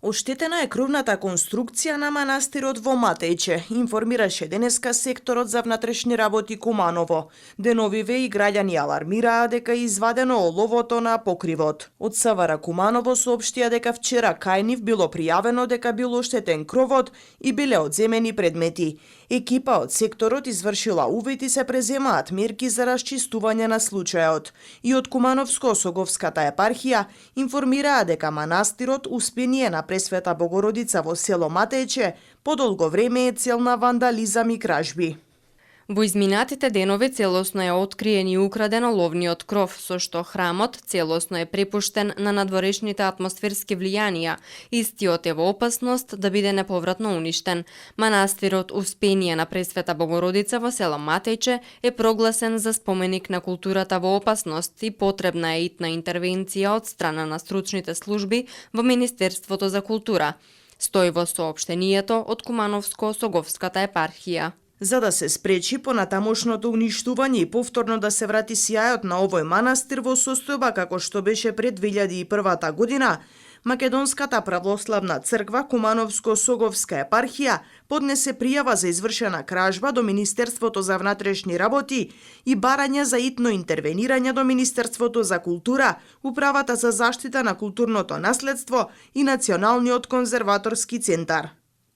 Оштетена е кровната конструкција на манастирот во Матејче, информираше денеска секторот за внатрешни работи Куманово. Деновиве и граѓани алармираа дека е извадено оловото на покривот. Од СВР Куманово соопштија дека вчера кај нив било пријавено дека бил оштетен кровот и биле одземени предмети. Екипа од секторот извршила увид и се преземаат мерки за расчистување на случајот. И од Кумановско-Осоговската епархија информираа дека манастирот успение на Пресвета Богородица во село Матејче подолго време е цел на вандализам и кражби. Во изминатите денови целосно е откриен и украден оловниот кров, со што храмот целосно е препуштен на надворешните атмосферски влијанија. Истиот е во опасност да биде неповратно уништен. Манастирот Успение на Пресвета Богородица во село Матејче е прогласен за споменик на културата во опасност и потребна е итна интервенција од страна на стручните служби во Министерството за култура. Стои во соопштенијето од Кумановско-Осоговската епархија. За да се спречи понатамошното уништување и повторно да се врати сјајот на овој манастир во состојба како што беше пред 2001 година, Македонската православна црква Кумановско-Осоговска епархија поднесе пријава за извршена кражба до Министерството за внатрешни работи и барање за итно интервенирање до Министерството за култура, Управата за заштита на културното наследство и Националниот конзерваторски центар.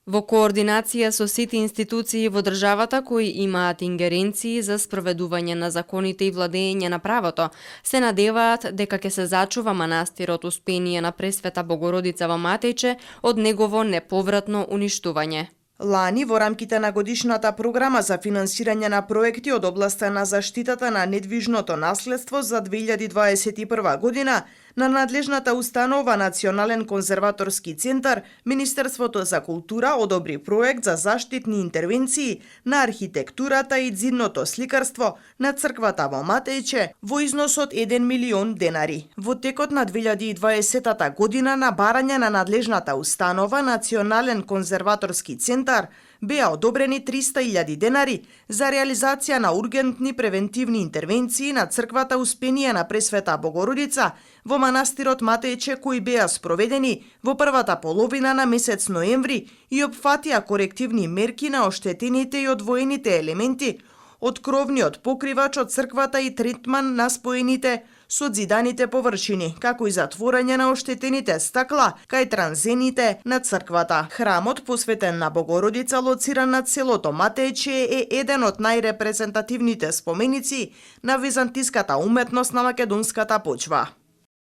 Во координација со сите институции во државата кои имаат ингеренции за спроведување на законите и владење на правото, се надеваат дека ќе се зачува манастирот Успение на Пресвета Богородица во Матејче од негово неповратно уништување. Лани, во рамките на годишната програма за финансирање на проекти од областа на заштитата на недвижното наследство за 2021 година, на надлежната установа Национален конзерваторски центар, Министерството за култура одобри проект за заштитни интервенции на архитектурата и ѕидното сликарство на црквата во Матејче во износ од 1 милион денари. Во текот на 2020 година на барање на надлежната установа Национален конзерваторски центар беа одобрени 300.000 денари за реализација на ургентни превентивни интервенции на црквата Успение на Пресвета Богородица во манастирот Матејче кои беа спроведени во првата половина на месец ноември и опфатија корективни мерки на оштетените и одвоените елементи од кровниот покривач од црквата и третман на споените со зиданите површини, како и затворање на оштетените стакла кај транзените на црквата. Храмот, посветен на Богородица, лоциран над селото Матејче, е еден од најрепрезентативните споменици на византиската уметност на македонската почва.